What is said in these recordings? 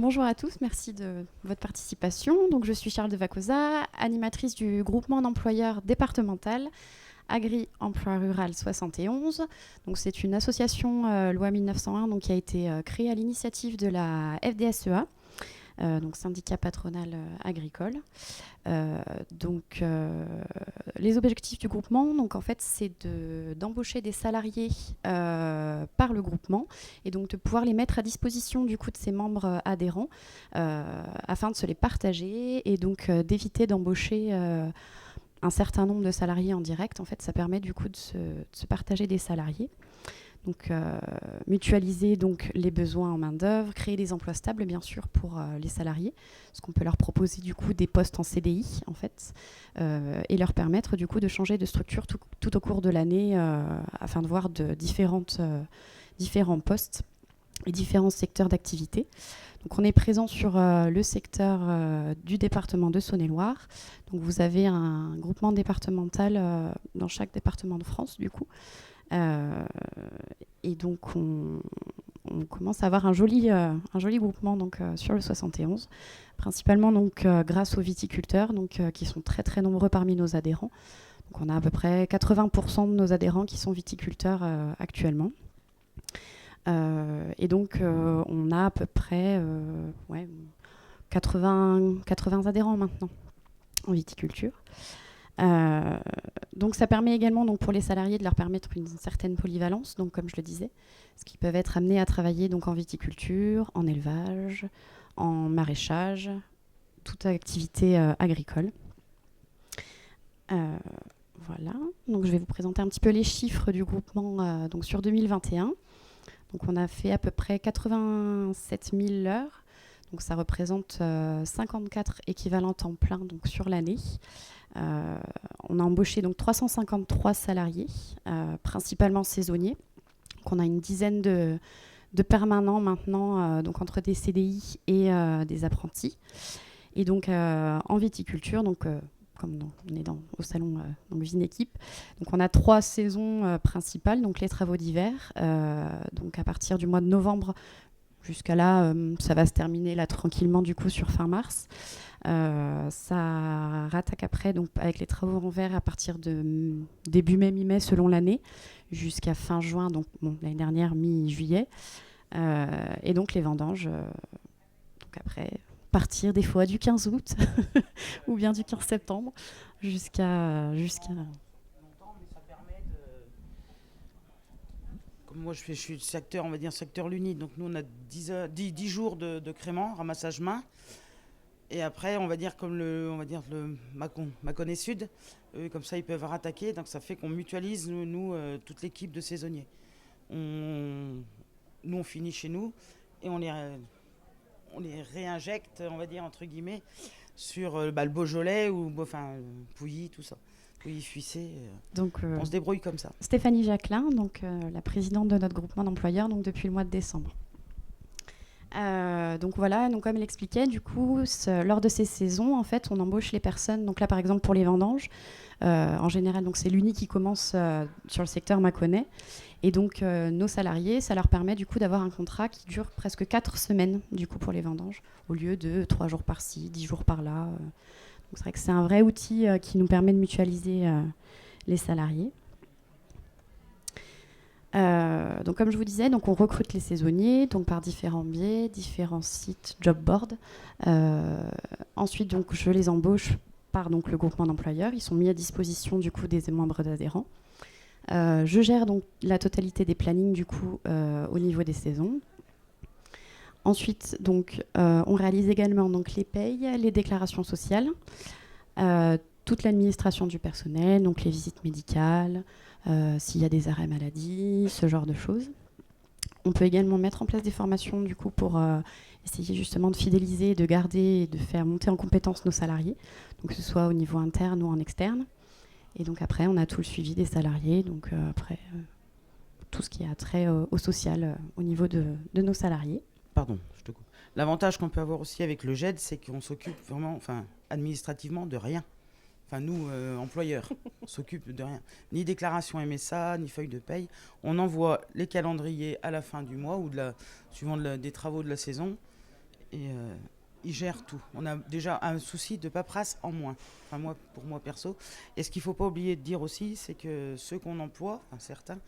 Bonjour à tous, merci de votre participation. Donc, je suis Charles de Vacosa, animatrice du groupement d'employeurs départemental Agri-Emploi Rural 71. Donc, c'est une association loi 1901 donc, qui a été créée à l'initiative de la FDSEA, donc syndicat patronal agricole. Donc, les objectifs du groupement, donc en fait, c'est d'embaucher des salariés par le groupement et donc de pouvoir les mettre à disposition du coup de ses membres adhérents afin de se les partager et donc d'éviter d'embaucher un certain nombre de salariés en direct. En fait, ça permet du coup de se partager des salariés. Donc, mutualiser donc, les besoins en main-d'œuvre, créer des emplois stables, bien sûr, pour les salariés, parce qu'on peut leur proposer du coup des postes en CDI, en fait, et leur permettre du coup de changer de structure tout au cours de l'année afin de voir différents postes et différents secteurs d'activité. Donc, on est présent sur le secteur du département de Saône-et-Loire. Donc, vous avez un groupement départemental dans chaque département de France, du coup. Et donc, on commence à avoir un joli groupement donc, sur le 71, principalement donc, grâce aux viticulteurs donc, qui sont très très nombreux parmi nos adhérents. Donc, on a à peu près 80% de nos adhérents qui sont viticulteurs actuellement. Et donc, on a à peu près 80 adhérents maintenant en viticulture. Donc ça permet également donc, pour les salariés de leur permettre une certaine polyvalence, donc comme je le disais, ce qui peuvent être amenés à travailler donc, en viticulture, en élevage, en maraîchage, toute activité agricole. Voilà, donc je vais vous présenter un petit peu les chiffres du groupement donc sur 2021. Donc on a fait à peu près 87 000 heures, donc ça représente 54 équivalents temps plein donc, sur l'année. On a embauché donc 353 salariés, principalement saisonniers. Donc on a une dizaine de permanents maintenant, donc entre des CDI et des apprentis. Et donc en viticulture, donc, comme on est au salon dans l'usine équipe, donc on a 3 saisons principales, donc les travaux d'hiver. Donc à partir du mois de novembre jusqu'à là, ça va se terminer là tranquillement du coup sur fin mars. Ça rattaque après donc, avec les travaux en verre à partir de début mai, mi-mai selon l'année, jusqu'à fin juin, donc bon, l'année dernière mi-juillet. Et donc les vendanges, donc après partir des fois du 15 août ou bien du 15 septembre jusqu'à Comme moi, je suis secteur, on va dire secteur Luni. Donc, nous, on a 10 jours de crément, ramassage main. Et après, on va dire comme on va dire le Mâconnais Sud, comme ça, ils peuvent rattaquer. Donc, ça fait qu'on mutualise, toute l'équipe de saisonniers. Nous, on finit chez nous et on les réinjecte, on va dire, entre guillemets, sur le Beaujolais ou Pouilly, tout ça. Pouilly, Fuissé. donc, On se débrouille comme ça. Stéphanie Jacquelin, donc, la présidente de notre groupement d'employeurs donc, depuis le mois de décembre. Donc voilà, donc comme elle expliquait, du coup, lors de ces saisons, en fait, on embauche les personnes. Donc là, par exemple, pour les vendanges, en général, donc c'est l'Uni qui commence sur le secteur Mâconnais. Et donc, nos salariés, ça leur permet du coup d'avoir un contrat qui dure presque 4 semaines, du coup, pour les vendanges, au lieu de 3 jours par-ci, 10 jours par-là. Donc c'est vrai que c'est un vrai outil qui nous permet de mutualiser les salariés. Donc comme je vous disais, donc on recrute les saisonniers donc par différents biais, différents sites job board. Ensuite, donc je les embauche par donc le groupement d'employeurs. Ils sont mis à disposition du coup des membres d'adhérents. Je gère donc la totalité des plannings du coup au niveau des saisons. Ensuite, donc on réalise également donc les payes, les déclarations sociales, toute l'administration du personnel, donc les visites médicales. S'il y a des arrêts maladie, ce genre de choses. On peut également mettre en place des formations du coup, pour essayer justement de fidéliser, de garder et de faire monter en compétence nos salariés, donc que ce soit au niveau interne ou en externe. Et donc après, on a tout le suivi des salariés, donc après tout ce qui a trait au social au niveau de nos salariés. Pardon, je te coupe. L'avantage qu'on peut avoir aussi avec le GED, c'est qu'on s'occupe vraiment, administrativement, de rien. Nous, employeurs, on s'occupe de rien. Ni déclaration MSA, ni feuille de paye. On envoie les calendriers à la fin du mois ou suivant des travaux de la saison. et ils gèrent tout. On a déjà un souci de paperasse en moins, pour moi perso. Et ce qu'il ne faut pas oublier de dire aussi, c'est que ceux qu'on emploie, certains,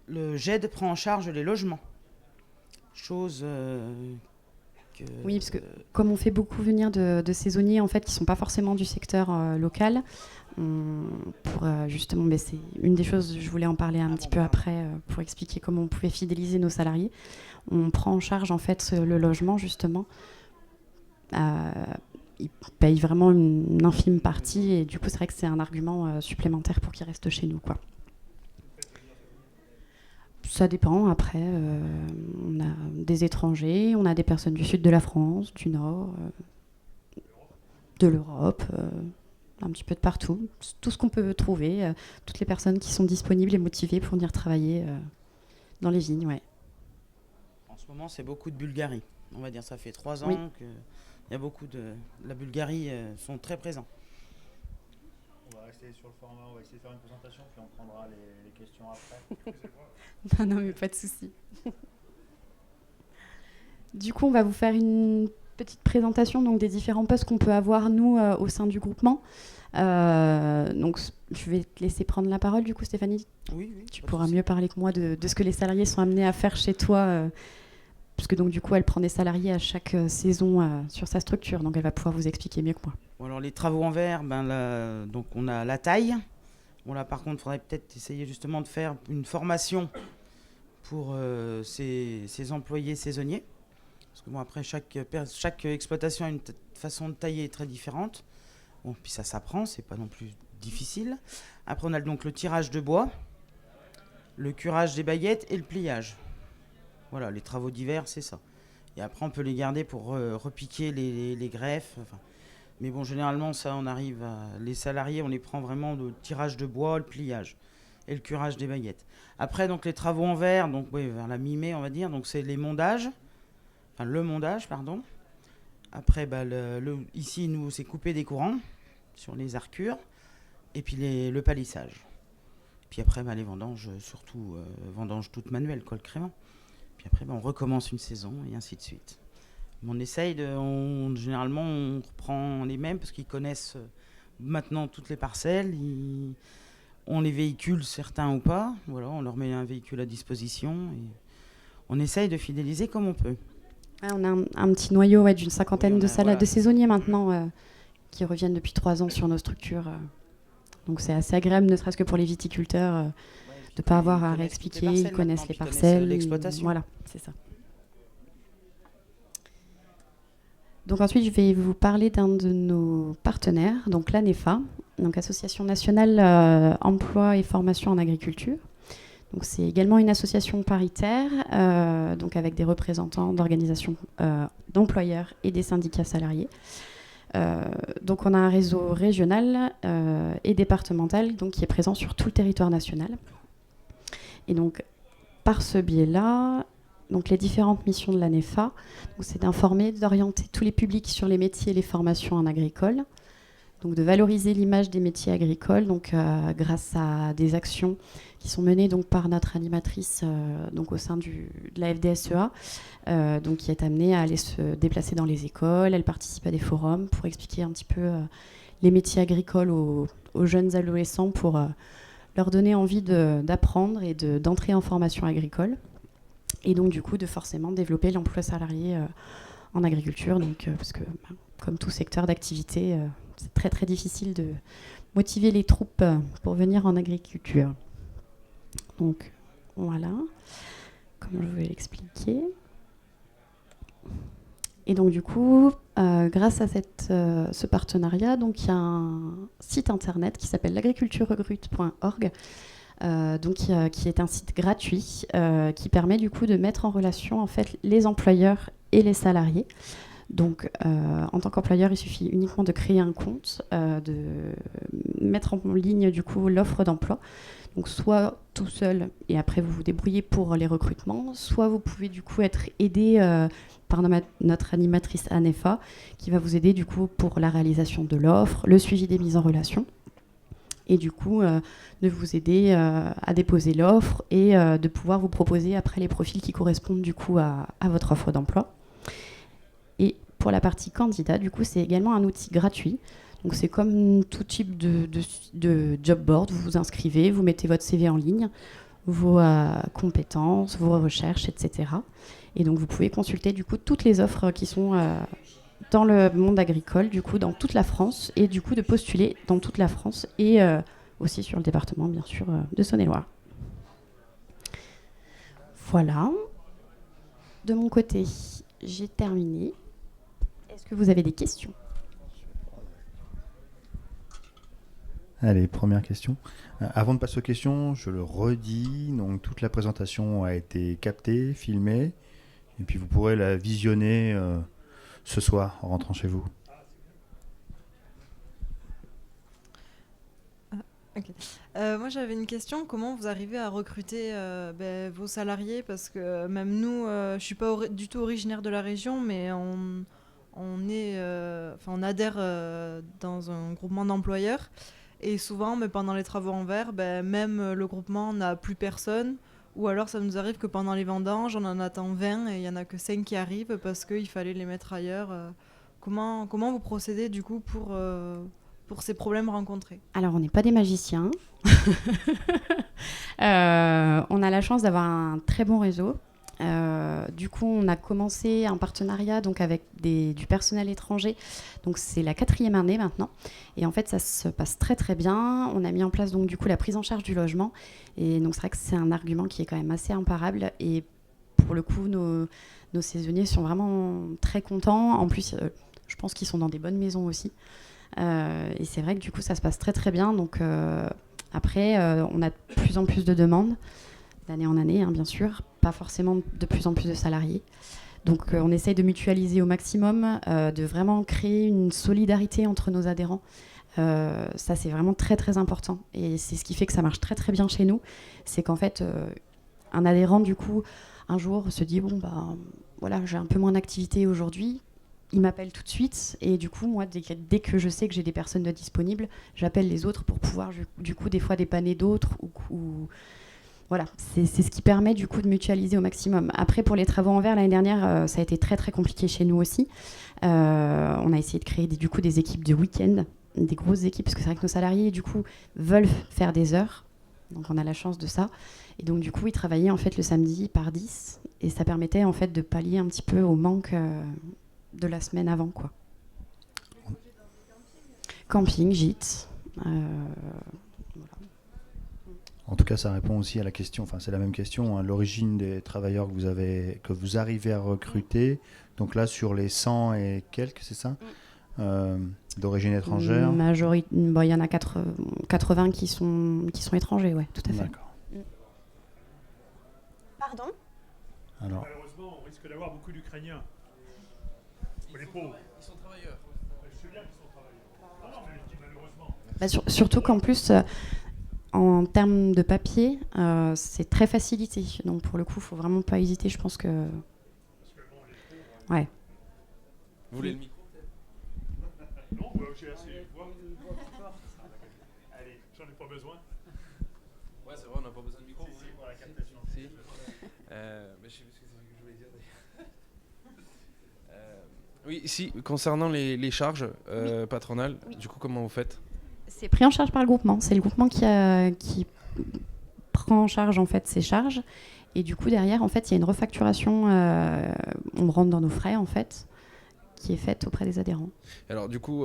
le GED prend en charge les logements. Chose que... Oui, parce que comme on fait beaucoup venir de saisonniers en fait, qui ne sont pas forcément du secteur local, pour justement, mais c'est une des choses, je voulais en parler un petit peu après, pour expliquer comment on pouvait fidéliser nos salariés. On prend en charge en fait le logement justement. Ils payent vraiment une infime partie et du coup c'est vrai que c'est un argument supplémentaire pour qu'ils restent chez nous, quoi. Ça dépend. Après, on a des étrangers, on a des personnes du sud de la France, du nord, de l'Europe, un petit peu de partout. Tout ce qu'on peut trouver, toutes les personnes qui sont disponibles et motivées pour venir travailler dans les vignes, ouais. En ce moment, c'est beaucoup de Bulgarie. On va dire, ça fait 3 ans Oui. qu'il y a beaucoup de la Bulgarie sont très présents. On va rester sur le format, on va essayer de faire une présentation, puis on prendra les questions après. Non, mais pas de souci. Du coup, on va vous faire une petite présentation donc, des différents postes qu'on peut avoir, nous, au sein du groupement. Donc, je vais te laisser prendre la parole, du coup, Stéphanie. Oui, Tu pourras mieux parler que moi de ce que les salariés sont amenés à faire chez toi, parce que donc, du coup, elle prend des salariés à chaque saison sur sa structure. Donc, elle va pouvoir vous expliquer mieux que moi. Bon, alors, les travaux en verre, donc on a la taille. Bon, là, par contre, il faudrait peut-être essayer justement de faire une formation pour ces employés saisonniers. Parce que bon, après, chaque exploitation a une façon de tailler très différente. Bon, puis ça s'apprend, c'est pas non plus difficile. Après, on a donc le tirage de bois, le curage des baguettes et le pliage. Voilà, les travaux d'hiver, c'est ça. Et après, on peut les garder pour repiquer les greffes. Enfin, mais bon, généralement, ça, on arrive à... Les salariés, on les prend vraiment le tirage de bois, le pliage et le curage des baguettes. Après, donc, les travaux en verre, donc, oui, vers la mi-mai, on va dire, donc c'est les mondages. Enfin, le mondage, pardon. Après, ici, nous, c'est couper des courants sur les arcures. Et puis, le palissage. Puis après, les vendanges, surtout, vendanges toutes manuelles, le crément. Puis après, on recommence une saison, et ainsi de suite. On essaye généralement, on reprend les mêmes parce qu'ils connaissent maintenant toutes les parcelles. On les véhicule, certains ou pas. Voilà, on leur met un véhicule à disposition. Et on essaye de fidéliser comme on peut. Ah, on a un petit noyau d'une cinquantaine de saisonniers maintenant qui reviennent depuis 3 ans sur nos structures. Donc c'est assez agréable, ne serait-ce que pour les viticulteurs, de ne pas avoir à réexpliquer. Ils connaissent les parcelles. L'exploitation. Voilà, c'est ça. Donc ensuite, je vais vous parler d'un de nos partenaires, donc l'ANEFA, donc Association nationale emploi et formation en agriculture. Donc c'est également une association paritaire, donc avec des représentants d'organisations d'employeurs et des syndicats salariés. Donc on a un réseau régional et départemental donc, qui est présent sur tout le territoire national. Et donc par ce biais-là, donc les différentes missions de l'ANEFA, c'est d'informer, d'orienter tous les publics sur les métiers et les formations en agricole, donc de valoriser l'image des métiers agricoles donc, grâce à des actions qui sont menées donc, par notre animatrice donc, au sein de la FDSEA, donc, qui est amenée à aller se déplacer dans les écoles. Elle participe à des forums pour expliquer un petit peu les métiers agricoles aux jeunes adolescents pour leur donner envie d'apprendre et d'entrer en formation agricole. Et donc, du coup, de forcément développer l'emploi salarié en agriculture, donc, parce que, comme tout secteur d'activité, c'est très, très difficile de motiver les troupes pour venir en agriculture. Donc, voilà, comme je vais l'expliquer. Et donc, du coup, grâce à ce partenariat, donc, il y a un site internet qui s'appelle l'agriculturerecrute.org, donc, qui est un site gratuit qui permet du coup de mettre en relation en fait, les employeurs et les salariés. Donc, en tant qu'employeur, il suffit uniquement de créer un compte, de mettre en ligne du coup l'offre d'emploi. Donc, soit tout seul et après vous vous débrouillez pour les recrutements, soit vous pouvez du coup être aidé par notre animatrice ANEFA qui va vous aider du coup pour la réalisation de l'offre, le suivi des mises en relation. Et du coup, de vous aider à déposer l'offre et de pouvoir vous proposer après les profils qui correspondent du coup à votre offre d'emploi. pour la partie candidat, du coup, c'est également un outil gratuit. Donc c'est comme tout type de job board, vous vous inscrivez, vous mettez votre CV en ligne, vos compétences, vos recherches, etc. Et donc vous pouvez consulter du coup toutes les offres qui sont dans le monde agricole, du coup dans toute la France, et du coup de postuler dans toute la France et aussi sur le département bien sûr de Saône-et-Loire. Voilà. De mon côté, j'ai terminé. Est-ce que vous avez des questions ? Allez, première question. Avant de passer aux questions, je le redis, donc toute la présentation a été captée, filmée, et puis vous pourrez la visionner ce soir en rentrant chez vous. Okay. Moi j'avais une question, comment vous arrivez à recruter vos salariés, parce que même nous, je suis pas du tout originaire de la région, mais on adhère dans un groupement d'employeurs, et souvent pendant les travaux en verre, même le groupement n'a plus personne, ou alors ça nous arrive que pendant les vendanges on en attend 20 et il y en a que 5 qui arrivent parce qu'il fallait les mettre ailleurs. Comment vous procédez du coup pour ces problèmes rencontrés? Alors, on n'est pas des magiciens. On a la chance d'avoir un très bon réseau. Du coup, on a commencé un partenariat donc, avec du personnel étranger. Donc, c'est la 4e année maintenant. Et en fait, ça se passe très, très bien. On a mis en place donc, du coup, la prise en charge du logement. Et donc, c'est vrai que c'est un argument qui est quand même assez imparable. Et pour le coup, nos saisonniers sont vraiment très contents. En plus, je pense qu'ils sont dans des bonnes maisons aussi. Et c'est vrai que du coup ça se passe très très bien, donc après on a de plus en plus de demandes d'année en année, hein, bien sûr, pas forcément de plus en plus de salariés, donc on essaye de mutualiser au maximum, de vraiment créer une solidarité entre nos adhérents. Ça c'est vraiment très très important et c'est ce qui fait que ça marche très très bien chez nous, c'est qu'en fait un adhérent du coup un jour se dit bon bah voilà, j'ai un peu moins d'activité aujourd'hui. Il m'appelle tout de suite et du coup moi dès que je sais que j'ai des personnes de disponibles, j'appelle les autres pour pouvoir du coup des fois dépanner d'autres ou voilà, c'est ce qui permet du coup de mutualiser au maximum. Après pour les travaux en verre l'année dernière, ça a été très très compliqué chez nous aussi. On a essayé de créer du coup des équipes de week-end, des grosses équipes, parce que c'est vrai que nos salariés du coup veulent faire des heures, donc on a la chance de ça. Et donc du coup ils travaillaient en fait le samedi par 10 et ça permettait en fait de pallier un petit peu au manque de la semaine avant, quoi. Camping, gîte. Voilà. En tout cas, ça répond aussi à la question, enfin c'est la même question, hein, l'origine des travailleurs que vous arrivez à recruter. Donc là, sur les 100 et quelques, c'est ça, d'origine étrangère. Il y en a 80 qui sont étrangers, ouais, tout à fait. D'accord. Pardon ? Alors, malheureusement, on risque d'avoir beaucoup d'Ukrainiens. Les pauvres. Ils sont travailleurs. Je sais bien qu'ils sont travailleurs. Non, mais je dis malheureusement. Surtout qu'en plus, en termes de papier, c'est très facilité. Donc pour le coup, il ne faut vraiment pas hésiter. Je pense que. Parce que bon, les pauvres. Ouais. Vous voulez le micro? Non, j'ai assez. Allez, j'en ai pas besoin. Ouais, c'est vrai, on n'a pas besoin de micro. Si, pour la captation. Si. Mais je sais plus ce que je voulais dire d'ailleurs. Oui, ici, concernant les charges patronales, Oui. Du coup, comment vous faites? C'est pris en charge par le groupement. C'est le groupement qui prend en charge en fait ces charges. Et du coup, derrière, en fait, il y a une refacturation. On rentre dans nos frais, en fait, qui est faite auprès des adhérents. Alors, du coup,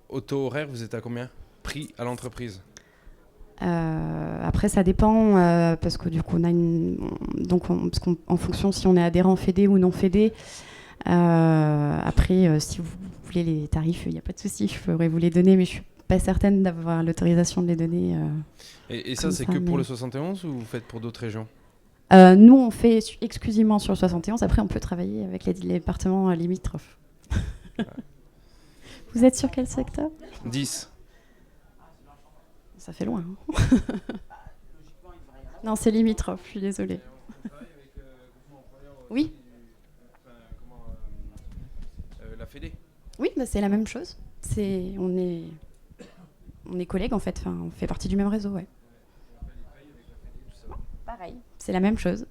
au taux horaire, vous êtes à combien? Prix à l'entreprise? Après, ça dépend parce que du coup, on a parce qu'en fonction si on est adhérent fédé ou non fédé. Après, si vous voulez les tarifs, il n'y a pas de souci, je pourrais vous les donner, mais je suis pas certaine d'avoir l'autorisation de les donner. Et ça, c'est que pour le 71 ou vous faites pour d'autres régions? Nous, on fait exclusivement sur le 71. Après, on peut travailler avec les départements limitrophes. Ouais. Vous êtes sur quel secteur? 10. Ça fait loin. Hein. Non, c'est limitrophe, je suis désolée. Oui. La Fédé? Oui, bah, c'est la même chose. On est collègues en fait, enfin, on fait partie du même réseau, ouais. Pareil, c'est la même chose.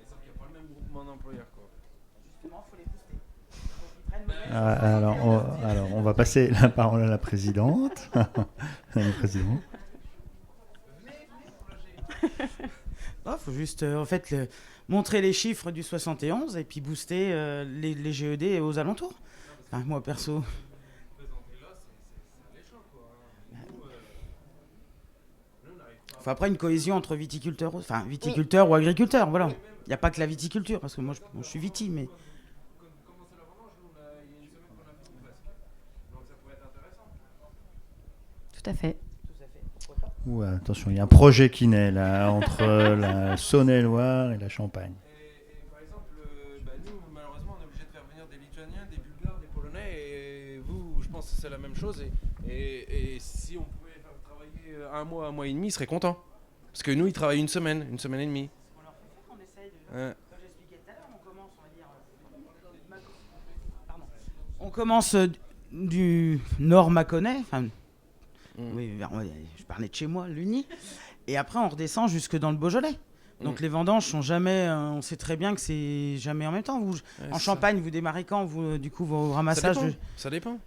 Et ça, il n'y a pas le même groupement d'employeurs, quoi. Justement, il faut les booster. Alors, on va passer la parole à la présidente. La présidente. Faut juste en fait montrer les chiffres du 71 et puis booster les GED aux alentours. Enfin, moi perso. Faut après une cohésion entre viticulteurs, ou agriculteurs, voilà. Il n'y a pas que la viticulture, parce que moi je suis viti, mais. Tout à fait. Ouh, attention, il y a un projet qui naît là, entre la Saône-et-Loire et la Champagne. Et par exemple, nous, malheureusement, on est obligé de faire venir des Lituaniens, des Bulgares, des Polonais, et vous, je pense que c'est la même chose. Et si on pouvait faire travailler un mois et demi, ils seraient contents. Parce que nous, ils travaillent une semaine et demie. On leur fait faire, on essaye de. Comme j'expliquais tout à l'heure, on commence, on va dire. Pardon. On commence du nord Mâconnais, enfin. Oui, je parlais de chez moi, l'Uni. Et après, on redescend jusque dans le Beaujolais. Donc les vendanges sont jamais. On sait très bien que c'est jamais en même temps. En Champagne, vous démarrez quand du coup, vos ramassages Ça dépend.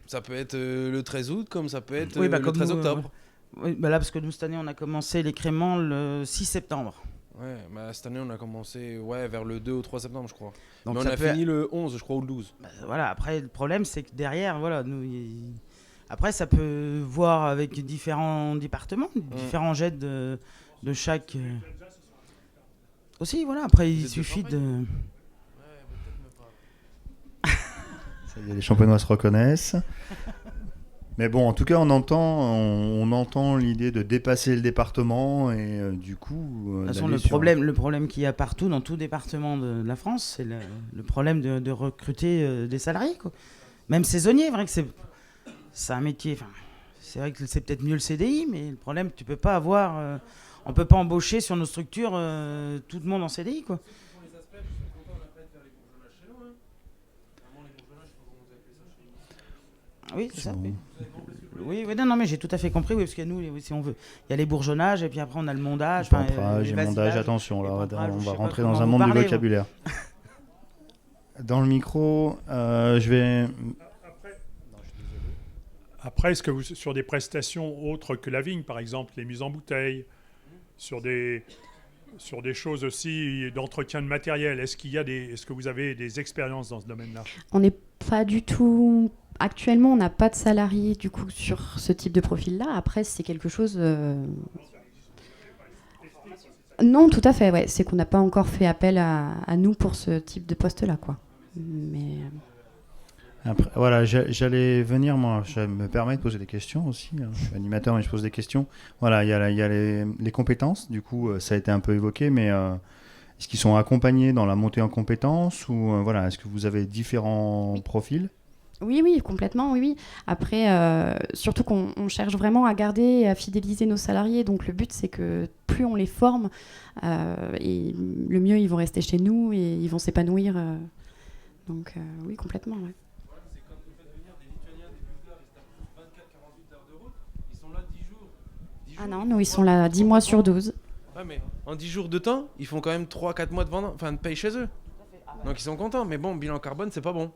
Ça peut être le 13 août, comme ça peut être le 13 octobre. Oui, là, parce que nous, cette année, on a commencé les créments le 6 septembre. Ouais, cette année, on a commencé vers le 2 ou 3 septembre, je crois. Donc mais on a fini le 11, je crois, ou le 12. Voilà, après, le problème, c'est que derrière, voilà, après, ça peut voir avec différents départements, différents jets de chaque. Aussi, voilà. Après, il suffit de. Ça y est, les Champenois se reconnaissent. Mais bon, en tout cas, on entend l'idée de dépasser le département et du coup. De toute façon, le problème qu'il y a partout, dans tout département de la France, c'est le problème de recruter des salariés, quoi. Même saisonniers, vrai que c'est un métier. C'est vrai que c'est peut-être mieux le CDI, mais le problème, tu peux pas avoir. On peut pas embaucher sur nos structures tout le monde en CDI, quoi. Oui, c'est ça. Oui, non, mais j'ai tout à fait compris, oui, parce que nous, si on veut, il y a les bourgeonnages, et puis après on a le mondage. Le mondage, attention, là, on va rentrer dans un monde du vocabulaire. Dans le micro, je vais. Après, est-ce que sur des prestations autres que la vigne, par exemple, les mises en bouteille, sur des choses aussi d'entretien de matériel, est-ce que vous avez des expériences dans ce domaine-là? On n'est pas du tout. Actuellement, on n'a pas de salariés du coup sur ce type de profil-là. Après, c'est quelque chose. Non, tout à fait. Ouais, c'est qu'on n'a pas encore fait appel à nous pour ce type de poste-là, quoi. Mais. Après, voilà, j'allais venir, moi, je me permets de poser des questions aussi. Je suis animateur, mais je pose des questions. Voilà, il y a les compétences, du coup, ça a été un peu évoqué, mais est-ce qu'ils sont accompagnés dans la montée en compétences ou voilà, est-ce que vous avez différents profils? Oui, complètement, oui. Après, surtout qu'on cherche vraiment à garder et à fidéliser nos salariés. Donc le but, c'est que plus on les forme, et le mieux ils vont rester chez nous et ils vont s'épanouir. Donc oui, complètement, ouais. Ah non, nous ils sont là 10 mois sur 12. Ouais, mais en 10 jours de temps, ils font quand même 3-4 mois de paye chez eux. Donc ils sont contents, mais bon, bilan carbone, c'est pas bon.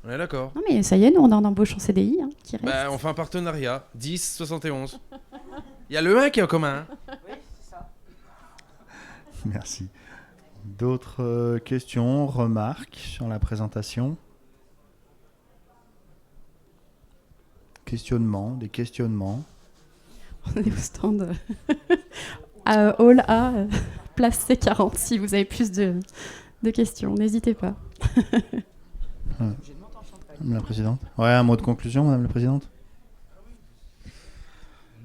On est d'accord. Non mais ça y est, nous on en embauche en CDI qui reste. On fait un partenariat, 10-71. Il y a le 1 qui est en commun. Hein. Oui, c'est ça. Merci. D'autres questions, remarques sur la présentation? Des questionnements. On est au stand Hall A, place C40, si vous avez plus de questions, n'hésitez pas. Madame la Présidente. Ouais, un mot de conclusion, Madame la Présidente.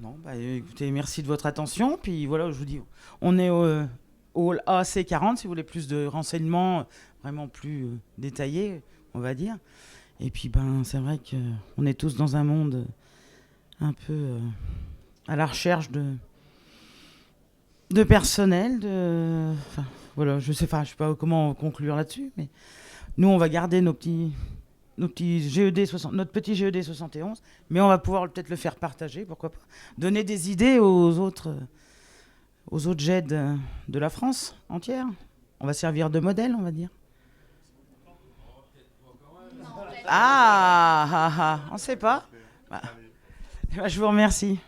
Non, écoutez, merci de votre attention. Puis voilà, je vous dis, on est au Hall A C40, si vous voulez plus de renseignements vraiment plus détaillés, on va dire. Et puis, c'est vrai qu'on est tous dans un monde un peu à la recherche de personnel. Voilà, je sais pas comment conclure là-dessus, mais nous, on va garder notre petit GED 71, mais on va pouvoir peut-être le faire partager, pourquoi pas. Donner des idées aux autres jets de la France entière. On va servir de modèle, on va dire. On ne sait pas. Bah, je vous remercie.